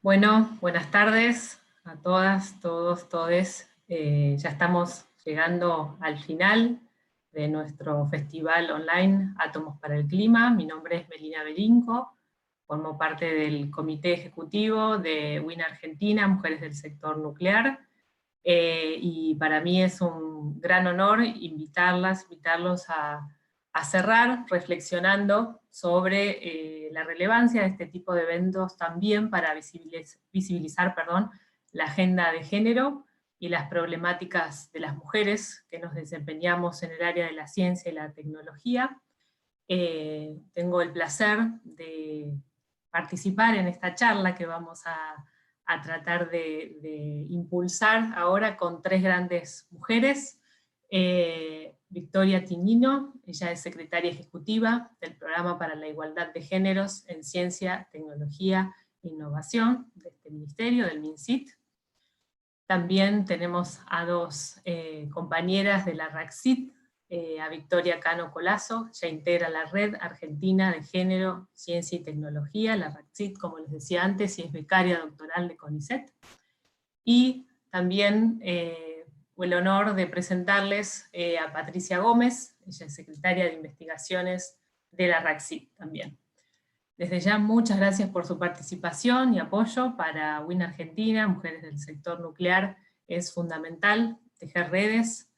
Bueno, buenas tardes a todas, todos, todes. Ya estamos llegando al final de nuestro festival online Átomos para el Clima. Mi nombre es Melina Belinco, formo parte del comité ejecutivo de WIN Argentina, Mujeres del Sector Nuclear, y para mí es un gran honor invitarlos a cerrar reflexionando sobre la relevancia de este tipo de eventos también para visibilizar, la agenda de género y las problemáticas de las mujeres que nos desempeñamos en el área de la ciencia y la tecnología. Tengo el placer de participar en esta charla que vamos a tratar de impulsar ahora con tres grandes mujeres. Victoria Tignino, ella es secretaria ejecutiva del Programa para la Igualdad de Géneros en Ciencia, Tecnología e Innovación de este ministerio, del MINCIT. También tenemos a dos compañeras de la RACCIT, a Victoria Cano Colazo, ya integra la Red Argentina de Género, Ciencia y Tecnología, la RACCIT, como les decía antes, y es becaria doctoral de CONICET. Y también el honor de presentarles a Patricia Gómez, ella es secretaria de Investigaciones de la RACCIT también. Desde ya, muchas gracias por su participación y apoyo. Para WIN Argentina, Mujeres del Sector Nuclear, es fundamental tejer redes,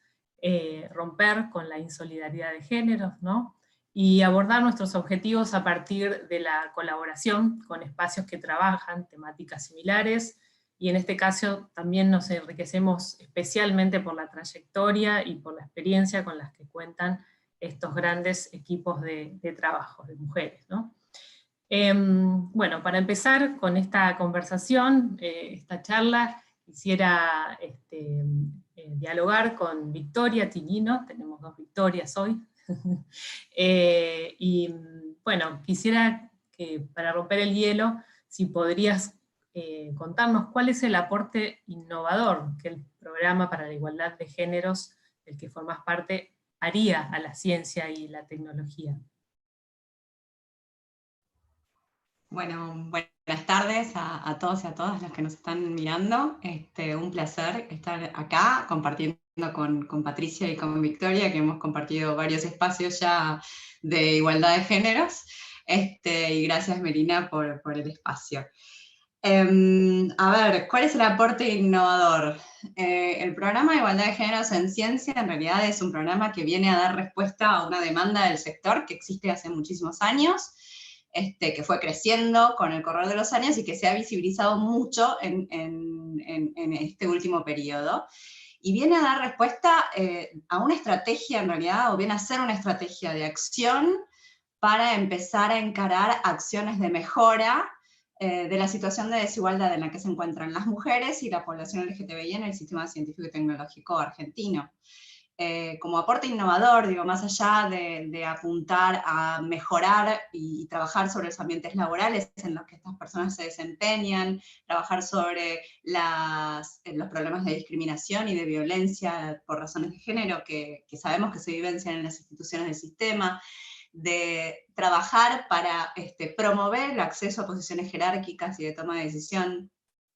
romper con la insolidaridad de géneros, ¿no? Y abordar nuestros objetivos a partir de la colaboración con espacios que trabajan temáticas similares, y en este caso también nos enriquecemos especialmente por la trayectoria y por la experiencia con las que cuentan estos grandes equipos de trabajo de mujeres, ¿no? Bueno, para empezar con esta conversación, esta charla, quisiera dialogar con Victoria Tignino. Tenemos dos Victorias hoy. Y bueno, quisiera que para romper el hielo, si podrías contarnos cuál es el aporte innovador que el Programa para la Igualdad de Géneros, del que formas parte, haría a la ciencia y la tecnología. Bueno, buenas tardes a todos y a todas los que nos están mirando. Un placer estar acá compartiendo con Patricia y con Victoria, que hemos compartido varios espacios ya de igualdad de géneros. Y gracias, Melina, por el espacio. A ver, ¿cuál es el aporte innovador? El programa de igualdad de géneros en ciencia en realidad es un programa que viene a dar respuesta a una demanda del sector que existe hace muchísimos años, que fue creciendo con el correr de los años y que se ha visibilizado mucho en este último periodo. Y viene a dar respuesta a una estrategia en realidad, o viene a ser una estrategia de acción para empezar a encarar acciones de mejora de la situación de desigualdad en la que se encuentran las mujeres y la población LGTBI en el sistema científico y tecnológico argentino. Como aporte innovador, digo, más allá de apuntar a mejorar y trabajar sobre los ambientes laborales en los que estas personas se desempeñan, trabajar sobre los problemas de discriminación y de violencia por razones de género que sabemos que se vivencian en las instituciones del sistema, de trabajar para promover el acceso a posiciones jerárquicas y de toma de decisión,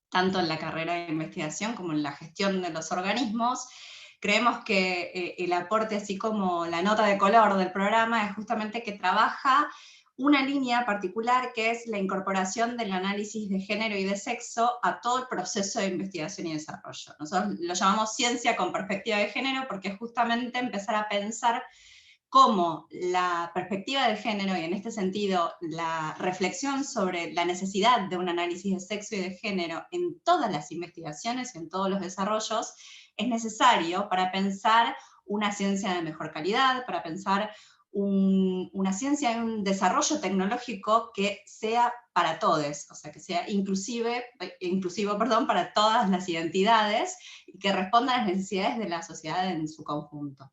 tanto en la carrera de investigación como en la gestión de los organismos. Creemos que el aporte, así como la nota de color del programa, es justamente que trabaja una línea particular que es la incorporación del análisis de género y de sexo a todo el proceso de investigación y desarrollo. Nosotros lo llamamos ciencia con perspectiva de género porque es justamente empezar a pensar cómo la perspectiva del género, y en este sentido la reflexión sobre la necesidad de un análisis de sexo y de género en todas las investigaciones, en todos los desarrollos, es necesario para pensar una ciencia de mejor calidad, para pensar una ciencia y un desarrollo tecnológico que sea para todos, o sea, que sea inclusivo para todas las identidades y que responda a las necesidades de la sociedad en su conjunto.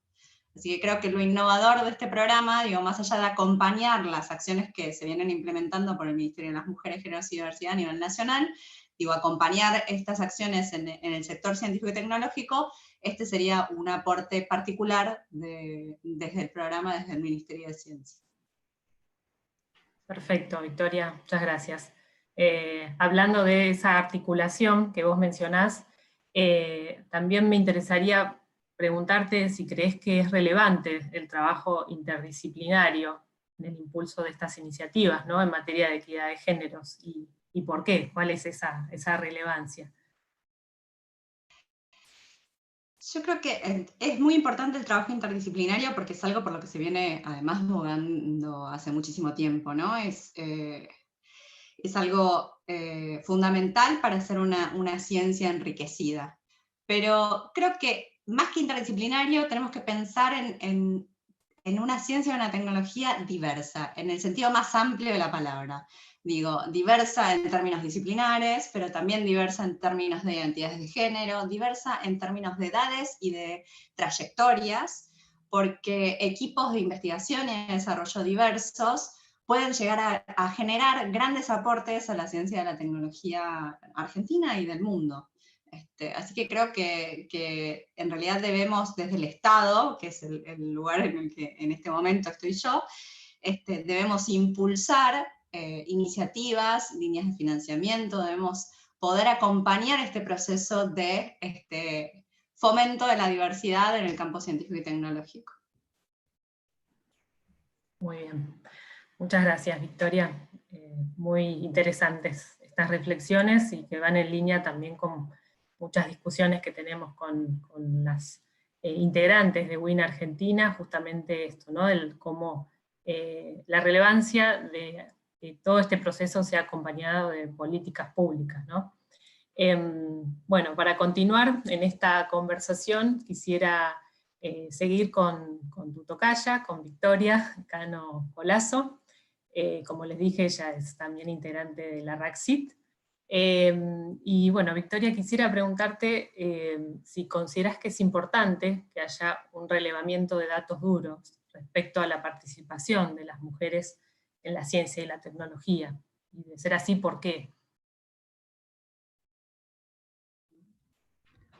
Así que creo que lo innovador de este programa, digo, más allá de acompañar las acciones que se vienen implementando por el Ministerio de las Mujeres, Géneros y Diversidad a nivel nacional, digo, acompañar estas acciones en el sector científico y tecnológico, este sería un aporte particular desde el programa, desde el Ministerio de Ciencia. Perfecto, Victoria, muchas gracias. Hablando de esa articulación que vos mencionás, también me interesaría preguntarte si crees que es relevante el trabajo interdisciplinario en el impulso de estas iniciativas, ¿no?, en materia de equidad de géneros, y por qué, cuál es esa relevancia. Yo creo que es muy importante el trabajo interdisciplinario porque es algo por lo que se viene además abogando hace muchísimo tiempo, ¿no? Es algo fundamental para hacer una ciencia enriquecida. Pero creo que más que interdisciplinario tenemos que pensar en una ciencia o una tecnología diversa, en el sentido más amplio de la palabra. Digo, diversa en términos disciplinares, pero también diversa en términos de identidades de género, diversa en términos de edades y de trayectorias, porque equipos de investigación y de desarrollo diversos pueden llegar a generar grandes aportes a la ciencia y a la tecnología argentina y del mundo. Así que creo que en realidad debemos, desde el Estado, que es el lugar en el que en este momento estoy yo, debemos impulsar iniciativas, líneas de financiamiento, debemos poder acompañar este proceso de fomento de la diversidad en el campo científico y tecnológico. Muy bien. Muchas gracias, Victoria. Muy interesantes estas reflexiones y que van en línea también con muchas discusiones que tenemos con las integrantes de WIN Argentina, justamente esto, ¿no?, cómo la relevancia de que todo este proceso sea acompañado de políticas públicas, ¿no? Bueno, para continuar en esta conversación, quisiera seguir con tu tocaya, con Victoria Cano Colazo. Como les dije, ella es también integrante de la RACCIT. Y bueno, Victoria, quisiera preguntarte si consideras que es importante que haya un relevamiento de datos duros respecto a la participación de las mujeres en la ciencia y la tecnología. Y de ser así, ¿por qué?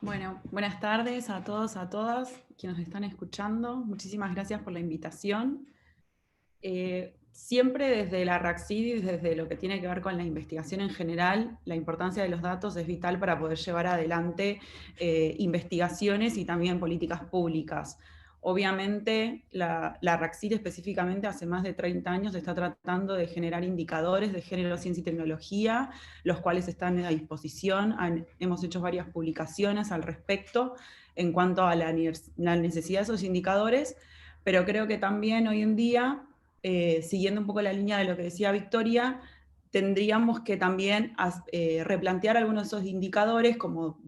Bueno, buenas tardes a todos, a todas quienes nos están escuchando. Muchísimas gracias por la invitación. Siempre desde la RACCID y desde lo que tiene que ver con la investigación en general, la importancia de los datos es vital para poder llevar adelante investigaciones y también políticas públicas. Obviamente, la RACCID específicamente hace más de 30 años está tratando de generar indicadores de género, ciencia y tecnología, los cuales están a disposición. Hemos hecho varias publicaciones al respecto en cuanto a la necesidad de esos indicadores, pero creo que también hoy en día, siguiendo un poco la línea de lo que decía Victoria, tendríamos que también replantear algunos de esos indicadores como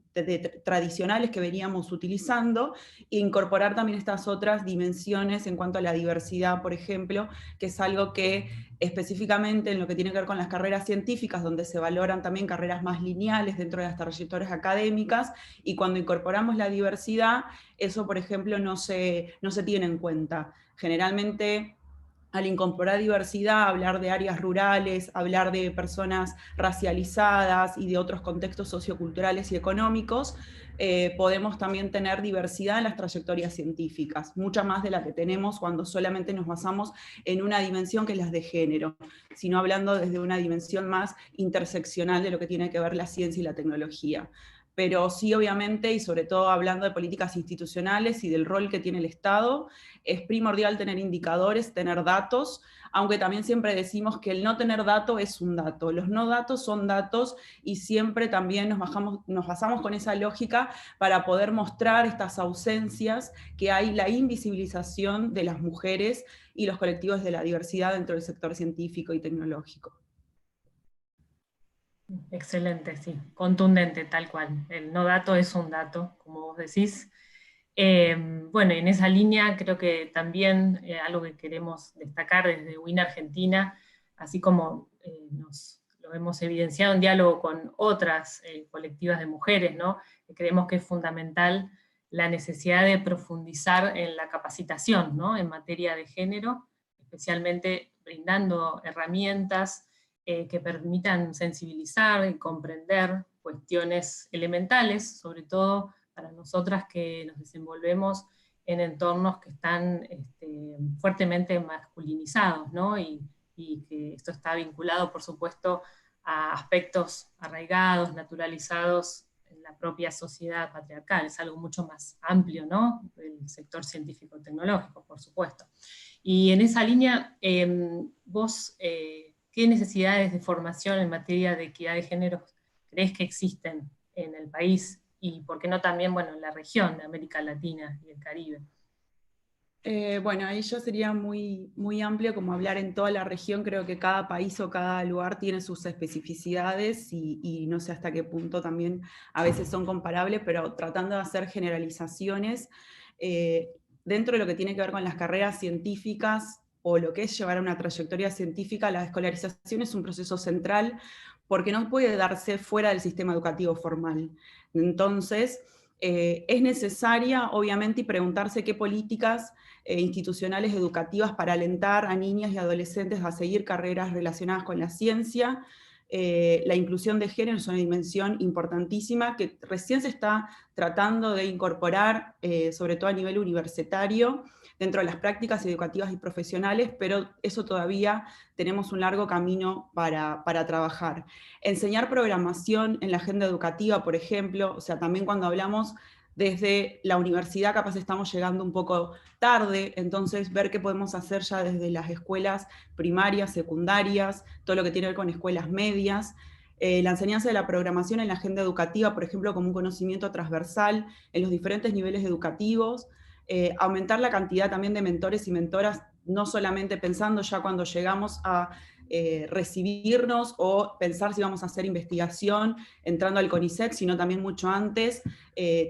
tradicionales que veníamos utilizando e incorporar también estas otras dimensiones en cuanto a la diversidad, por ejemplo, que es algo que específicamente en lo que tiene que ver con las carreras científicas, donde se valoran también carreras más lineales dentro de las trayectorias académicas, y cuando incorporamos la diversidad, eso, por ejemplo, no se tiene en cuenta. Generalmente, al incorporar diversidad, hablar de áreas rurales, hablar de personas racializadas y de otros contextos socioculturales y económicos, podemos también tener diversidad en las trayectorias científicas, mucha más de la que tenemos cuando solamente nos basamos en una dimensión que es la de género, sino hablando desde una dimensión más interseccional de lo que tiene que ver la ciencia y la tecnología. Pero sí, obviamente, y sobre todo hablando de políticas institucionales y del rol que tiene el Estado, es primordial tener indicadores, tener datos, aunque también siempre decimos que el no tener dato es un dato. Los no datos son datos y siempre también nos basamos con esa lógica para poder mostrar estas ausencias que hay, la invisibilización de las mujeres y los colectivos de la diversidad dentro del sector científico y tecnológico. Excelente, sí, contundente, tal cual. El no dato es un dato, como vos decís. Bueno, en esa línea creo que también algo que queremos destacar desde WIN Argentina, así como lo hemos evidenciado en diálogo con otras colectivas de mujeres, ¿no? Creemos que es fundamental la necesidad de profundizar en la capacitación, ¿no?, en materia de género, especialmente brindando herramientas que permitan sensibilizar y comprender cuestiones elementales, sobre todo para nosotras que nos desenvolvemos en entornos que están fuertemente masculinizados, ¿no? Y que esto está vinculado, por supuesto, a aspectos arraigados, naturalizados en la propia sociedad patriarcal. Es algo mucho más amplio, ¿no? El sector científico-tecnológico, por supuesto. Y en esa línea, vos, ¿qué necesidades de formación en materia de equidad de género crees que existen en el país? Y por qué no también, bueno, en la región de América Latina y el Caribe. Bueno, ahí ya sería muy, muy amplio como hablar en toda la región. Creo que cada país o cada lugar tiene sus especificidades y no sé hasta qué punto también a veces son comparables, pero tratando de hacer generalizaciones, dentro de lo que tiene que ver con las carreras científicas o lo que es llevar una trayectoria científica, la escolarización es un proceso central porque no puede darse fuera del sistema educativo formal. Entonces, es necesaria, obviamente, y preguntarse qué políticas institucionales educativas para alentar a niñas y adolescentes a seguir carreras relacionadas con la ciencia. La inclusión de género es una dimensión importantísima que recién se está tratando de incorporar, sobre todo a nivel universitario, dentro de las prácticas educativas y profesionales, pero eso todavía tenemos un largo camino para trabajar. Enseñar programación en la agenda educativa, por ejemplo, o sea, también cuando hablamos desde la universidad capaz estamos llegando un poco tarde, entonces ver qué podemos hacer ya desde las escuelas primarias, secundarias, todo lo que tiene que ver con escuelas medias, la enseñanza de la programación en la agenda educativa, por ejemplo, como un conocimiento transversal en los diferentes niveles educativos, aumentar la cantidad también de mentores y mentoras, no solamente pensando ya cuando llegamos a recibirnos o pensar si vamos a hacer investigación entrando al CONICET, sino también mucho antes,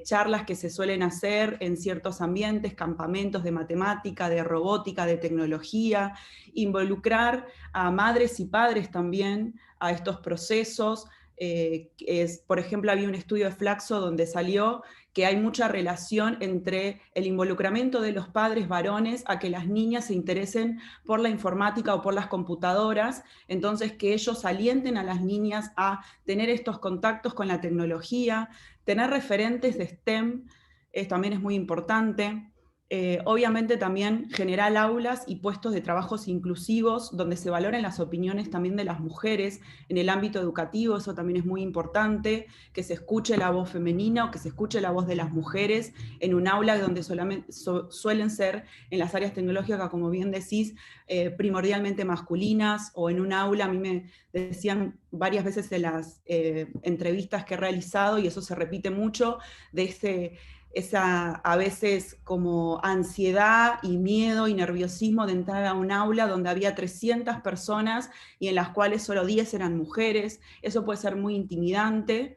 charlas que se suelen hacer en ciertos ambientes, campamentos de matemática, de robótica, de tecnología, involucrar a madres y padres también a estos procesos. Por ejemplo, había un estudio de Flaxo donde salió que hay mucha relación entre el involucramiento de los padres varones a que las niñas se interesen por la informática o por las computadoras, entonces que ellos alienten a las niñas a tener estos contactos con la tecnología, tener referentes de STEM, también es muy importante. Obviamente también generar aulas y puestos de trabajos inclusivos donde se valoren las opiniones también de las mujeres en el ámbito educativo, eso también es muy importante, que se escuche la voz femenina o que se escuche la voz de las mujeres en un aula donde solamente suelen ser en las áreas tecnológicas, como bien decís, primordialmente masculinas, o en un aula, a mí me decían varias veces en las entrevistas que he realizado, y eso se repite mucho, de esa a veces como ansiedad y miedo y nerviosismo de entrar a un aula donde había 300 personas y en las cuales solo 10 eran mujeres. Eso puede ser muy intimidante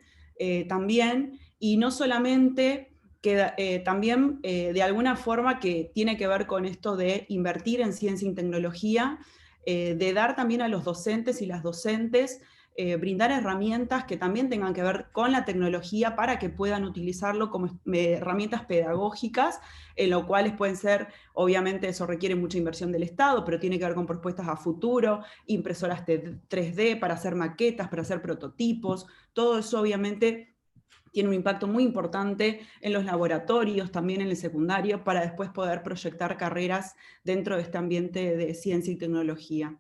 también, y no solamente que también de alguna forma que tiene que ver con esto de invertir en ciencia y tecnología, de dar también a los docentes y las docentes brindar herramientas que también tengan que ver con la tecnología para que puedan utilizarlo como herramientas pedagógicas, en lo cuales pueden ser, obviamente eso requiere mucha inversión del Estado, pero tiene que ver con propuestas a futuro, impresoras 3D para hacer maquetas, para hacer prototipos, todo eso obviamente tiene un impacto muy importante en los laboratorios, también en el secundario, para después poder proyectar carreras dentro de este ambiente de ciencia y tecnología.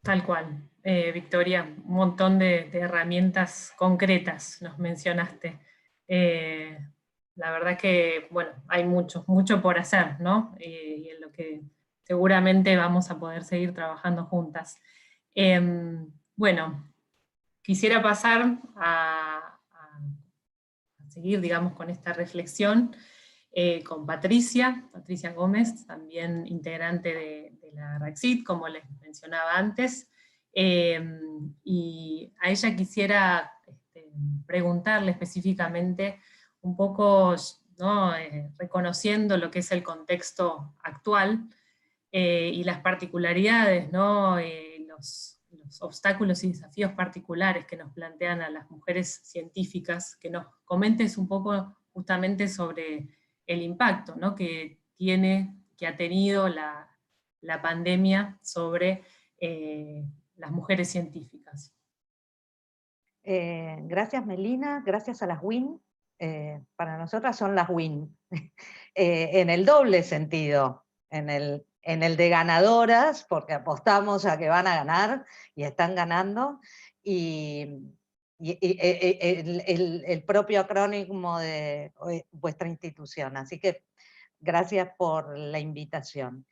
Tal cual. Victoria, un montón de herramientas concretas nos mencionaste. La verdad que, bueno, hay mucho por hacer, ¿no? Y en lo que seguramente vamos a poder seguir trabajando juntas. Bueno, quisiera pasar a seguir, digamos, con esta reflexión con Patricia Gómez, también integrante de la RACSIT, como les mencionaba antes, y a ella quisiera preguntarle específicamente un poco, ¿no? Reconociendo lo que es el contexto actual y las particularidades, ¿no? Los obstáculos y desafíos particulares que nos plantean a las mujeres científicas, que nos comentes un poco justamente sobre el impacto, ¿no? que ha tenido la pandemia sobre las mujeres científicas. Gracias Melina, gracias a las WIN. Para nosotras son las WIN, en el doble sentido, en el en el de ganadoras, porque apostamos a que van a ganar, y están ganando, y el propio acrónimo de vuestra institución. Así que gracias por la invitación.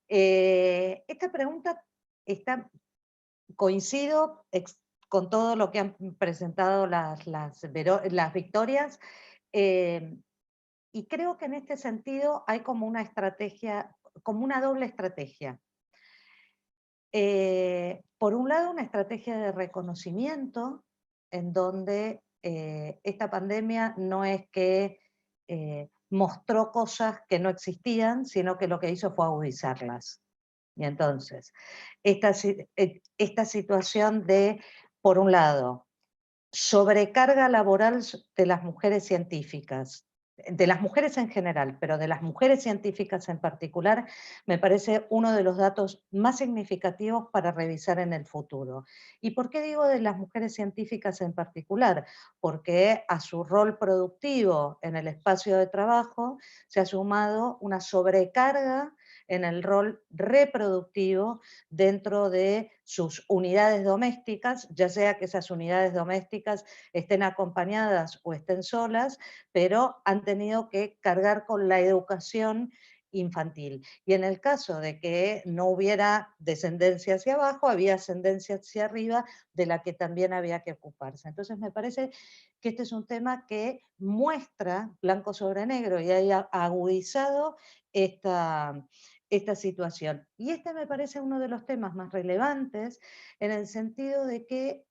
Esta pregunta coincido con todo lo que han presentado las victorias, y creo que en este sentido hay como una estrategia, como una doble estrategia. Por un lado, una estrategia de reconocimiento, en donde esta pandemia no es que mostró cosas que no existían, sino que lo que hizo fue agudizarlas. Y entonces, esta situación de, por un lado, sobrecarga laboral de las mujeres científicas, de las mujeres en general, pero de las mujeres científicas en particular, me parece uno de los datos más significativos para revisar en el futuro. ¿Y por qué digo de las mujeres científicas en particular? Porque a su rol productivo en el espacio de trabajo se ha sumado una sobrecarga en el rol reproductivo dentro de sus unidades domésticas, ya sea que esas unidades domésticas estén acompañadas o estén solas, pero han tenido que cargar con la educación infantil. Y en el caso de que no hubiera descendencia hacia abajo, había ascendencia hacia arriba, de la que también había que ocuparse. Entonces me parece que este es un tema que muestra, blanco sobre negro, y haya agudizado esta situación. Y este me parece uno de los temas más relevantes, en el sentido de que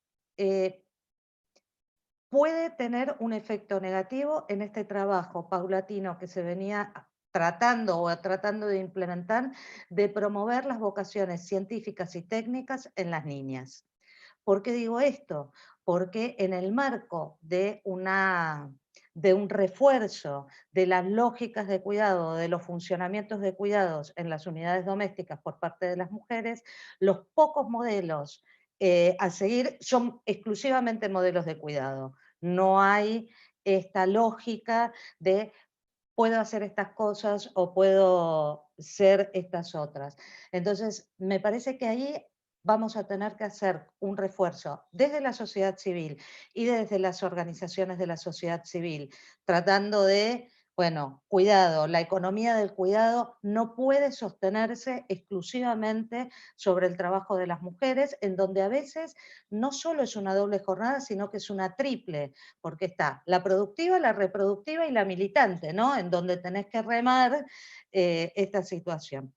puede tener un efecto negativo en este trabajo paulatino que se venía tratando de implementar, de promover las vocaciones científicas y técnicas en las niñas. ¿Por qué digo esto? Porque en el marco de un refuerzo de las lógicas de cuidado, de los funcionamientos de cuidados en las unidades domésticas por parte de las mujeres, los pocos modelos a seguir son exclusivamente modelos de cuidado. No hay esta lógica de puedo hacer estas cosas o puedo ser estas otras. Entonces, me parece que ahí vamos a tener que hacer un refuerzo desde la sociedad civil y desde las organizaciones de la sociedad civil, tratando de, bueno, cuidado, la economía del cuidado no puede sostenerse exclusivamente sobre el trabajo de las mujeres, en donde a veces no solo es una doble jornada, sino que es una triple, porque está la productiva, la reproductiva y la militante, ¿no? En donde tenés que remar esta situación.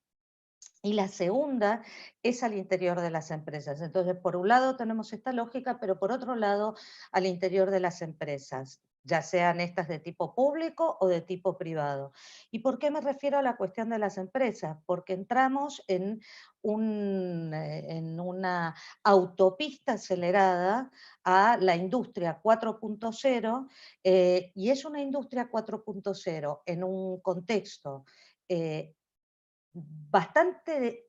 Y la segunda es al interior de las empresas. Entonces, por un lado tenemos esta lógica, pero por otro lado, al interior de las empresas, ya sean estas de tipo público o de tipo privado. ¿Y por qué me refiero a la cuestión de las empresas? Porque entramos en una autopista acelerada a la industria 4.0, y es una industria 4.0 en un contexto bastante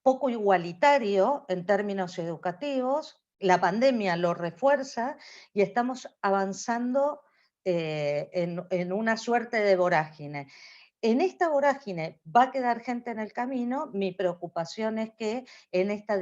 poco igualitario en términos educativos. La pandemia lo refuerza y estamos avanzando en una suerte de vorágine. En esta vorágine va a quedar gente en el camino. Mi preocupación es que en esta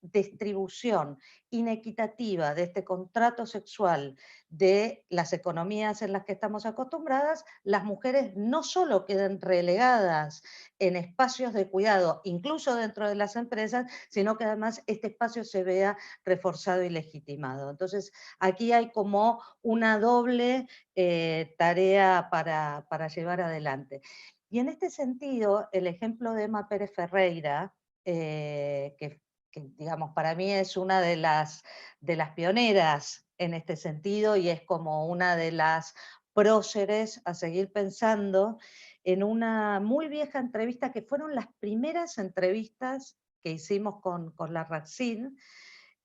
distribución inequitativa de este contrato sexual de las economías en las que estamos acostumbradas, las mujeres no solo queden relegadas en espacios de cuidado, incluso dentro de las empresas, sino que además este espacio se vea reforzado y legitimado. Entonces, aquí hay como una doble tarea para llevar adelante. Y en este sentido, el ejemplo de Emma Pérez Ferreira, que digamos, para mí es una de las pioneras en este sentido, y es como una de las próceres a seguir pensando, en una muy vieja entrevista, que fueron las primeras entrevistas que hicimos con la RACIN.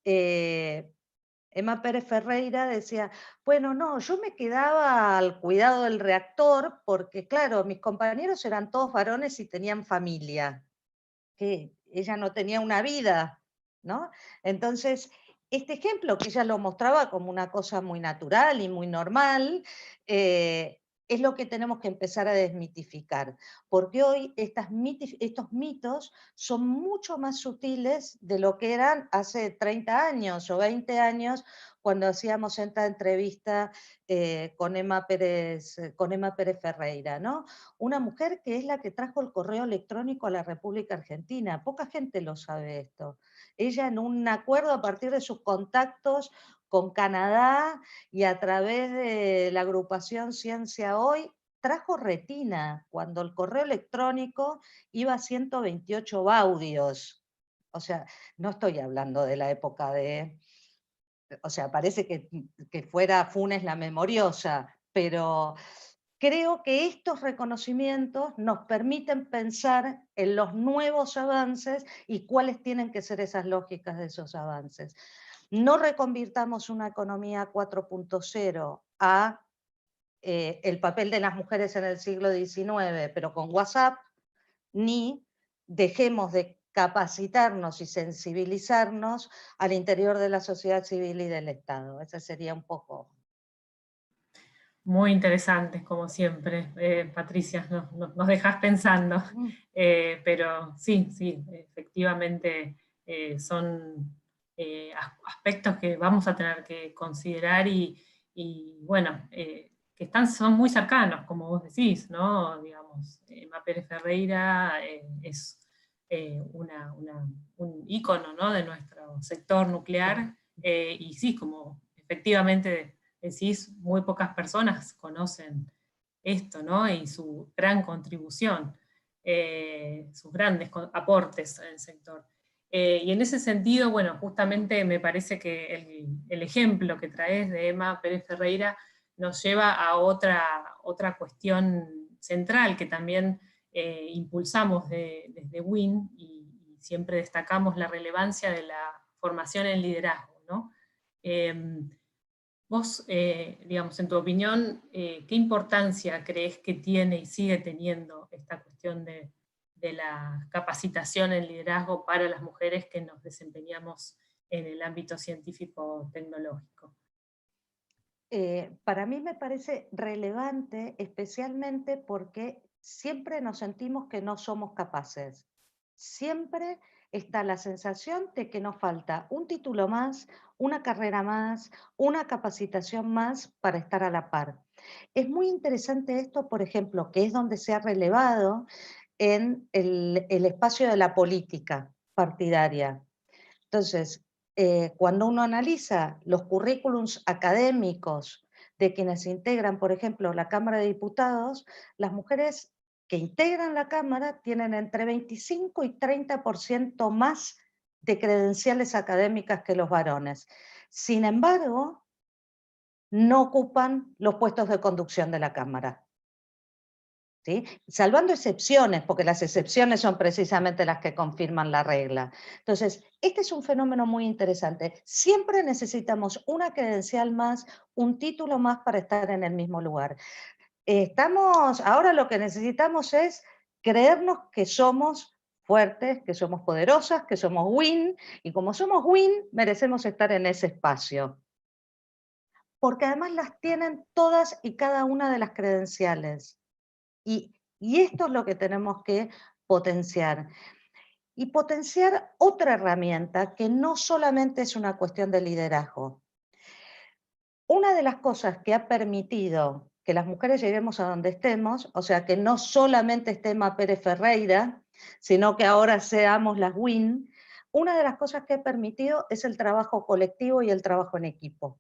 Emma Pérez Ferreira decía, bueno, no, yo me quedaba al cuidado del reactor porque, claro, mis compañeros eran todos varones y tenían familia, que ella no tenía una vida, ¿no? Entonces, este ejemplo, que ella lo mostraba como una cosa muy natural y muy normal, es lo que tenemos que empezar a desmitificar, porque hoy estos mitos son mucho más sutiles de lo que eran hace 30 años o 20 años, cuando hacíamos esta entrevista con Emma Pérez Ferreira, ¿no? Una mujer que es la que trajo el correo electrónico a la República Argentina. Poca gente lo sabe esto. Ella, en un acuerdo a partir de sus contactos con Canadá y a través de la agrupación Ciencia Hoy, trajo retina cuando el correo electrónico iba a 128 baudios. O sea, no estoy hablando de la época de... O sea, parece que fuera Funes la memoriosa, pero creo que estos reconocimientos nos permiten pensar en los nuevos avances y cuáles tienen que ser esas lógicas de esos avances. No reconvirtamos una economía 4.0 a el papel de las mujeres en el siglo XIX, pero con WhatsApp, ni dejemos de capacitarnos y sensibilizarnos al interior de la sociedad civil y del Estado. Ese sería un poco... Muy interesantes, como siempre, Patricia, nos dejas pensando. Pero sí, efectivamente son aspectos que vamos a tener que considerar y bueno, que son muy cercanos, como vos decís, ¿no? Digamos, Emma Pérez Ferreira es un ícono, ¿no?, de nuestro sector nuclear, y sí, como efectivamente decís, muy pocas personas conocen esto, ¿no? Y su gran contribución, sus grandes aportes en el sector. Y en ese sentido, bueno, justamente me parece que el ejemplo que traes de Emma Pérez Ferreira nos lleva a otra cuestión central que también impulsamos desde WIN y siempre destacamos la relevancia de la formación en liderazgo, ¿no? Vos, digamos, en tu opinión, ¿qué importancia crees que tiene y sigue teniendo esta cuestión de la capacitación en liderazgo para las mujeres que nos desempeñamos en el ámbito científico-tecnológico? Para mí me parece relevante, especialmente porque siempre nos sentimos que no somos capaces. Siempre está la sensación de que nos falta un título más, una carrera más, una capacitación más para estar a la par. Es muy interesante esto, por ejemplo, que es donde se ha relevado en el espacio de la política partidaria. Entonces, cuando uno analiza los currículums académicos de quienes integran, por ejemplo, la Cámara de Diputados, las mujeres que integran la Cámara tienen entre 25 y 30% más de credenciales académicas que los varones. Sin embargo, no ocupan los puestos de conducción de la Cámara. ¿Sí? Salvando excepciones, porque las excepciones son precisamente las que confirman la regla. Entonces, este es un fenómeno muy interesante. Siempre necesitamos una credencial más, un título más para estar en el mismo lugar. Ahora lo que necesitamos es creernos que somos fuertes, que somos poderosas, que somos WIN, y como somos WIN, merecemos estar en ese espacio. Porque además las tienen todas y cada una de las credenciales. Y esto es lo que tenemos que potenciar. Y potenciar otra herramienta que no solamente es una cuestión de liderazgo. Una de las cosas que ha permitido que las mujeres lleguemos a donde estemos, o sea, que no solamente esté Emma Pérez Ferreira, sino que ahora seamos las WIN, una de las cosas que ha permitido es el trabajo colectivo y el trabajo en equipo.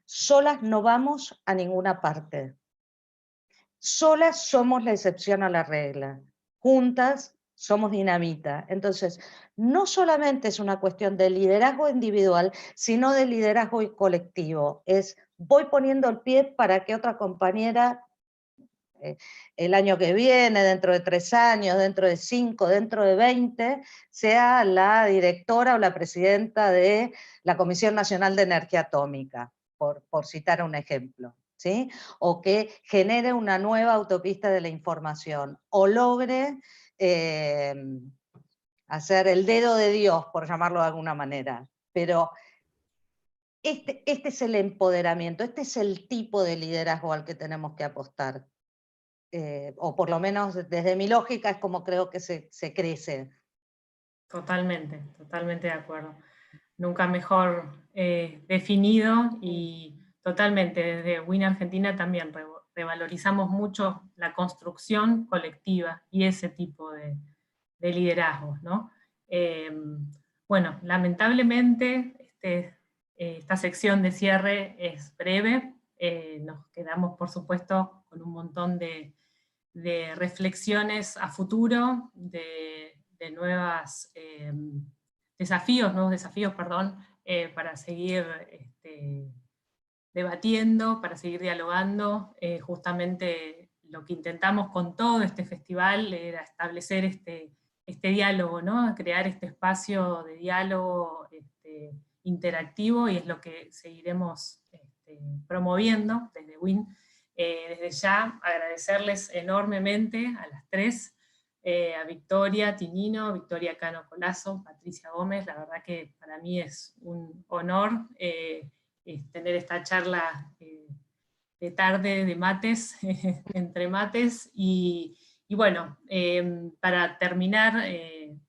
Solas no vamos a ninguna parte. Solas somos la excepción a la regla. Juntas somos dinamita. Entonces, no solamente es una cuestión de liderazgo individual, sino de liderazgo colectivo. Es, voy poniendo el pie para que otra compañera, el año que viene, dentro de 3 años, dentro de 5, dentro de 20, sea la directora o la presidenta de la Comisión Nacional de Energía Atómica, por citar un ejemplo. ¿Sí? O que genere una nueva autopista de la información, o logre hacer el dedo de Dios, por llamarlo de alguna manera. Pero este es el empoderamiento, este es el tipo de liderazgo al que tenemos que apostar. O por lo menos desde mi lógica es como creo que se crece. Totalmente, totalmente de acuerdo. Nunca mejor definido, y totalmente desde WIN Argentina también revalorizamos mucho la construcción colectiva y ese tipo de liderazgos, ¿no? Bueno, lamentablemente esta sección de cierre es breve. Nos quedamos, por supuesto, con un montón de reflexiones a futuro, de nuevos desafíos, para seguir debatiendo, para seguir dialogando. Justamente lo que intentamos con todo este festival era establecer este diálogo, ¿no? Crear este espacio de diálogo interactivo, y es lo que seguiremos promoviendo desde WIN. Desde ya agradecerles enormemente a las tres, a Victoria Tinino, Victoria Cano Colazo, Patricia Gómez. La verdad que para mí es un honor tener esta charla de tarde de mates, entre mates, y bueno, para terminar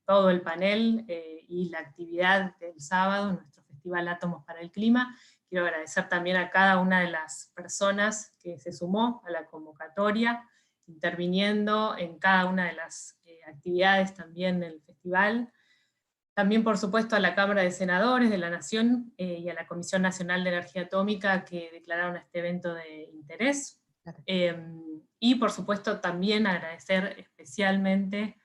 todo el panel y la actividad del sábado, nuestro Festival Átomos para el Clima, quiero agradecer también a cada una de las personas que se sumó a la convocatoria, interviniendo en cada una de las actividades también del festival. También, por supuesto, a la Cámara de Senadores de la Nación y a la Comisión Nacional de Energía Atómica, que declararon este evento de interés. Y, por supuesto, también agradecer especialmente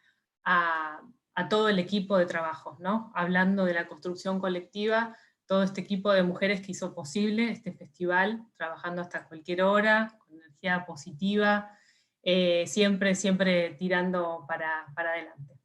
a todo el equipo de trabajo, ¿no? Hablando de la construcción colectiva, todo este equipo de mujeres que hizo posible este festival, trabajando hasta cualquier hora, con energía positiva, siempre tirando para adelante.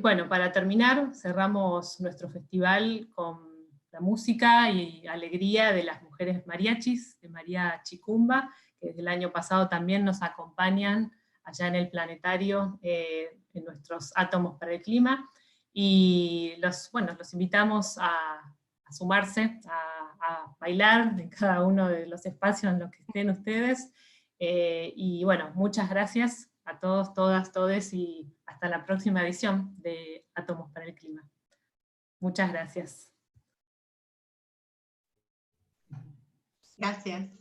Bueno, para terminar, cerramos nuestro festival con la música y alegría de las mujeres mariachis, de María Chicumba, que desde el año pasado también nos acompañan allá en el planetario, en nuestros Átomos para el Clima, y los invitamos a sumarse, a bailar en cada uno de los espacios en los que estén ustedes, y bueno, muchas gracias a todos, todas, todes, y hasta la próxima edición de Átomos para el Clima. Muchas gracias. Gracias.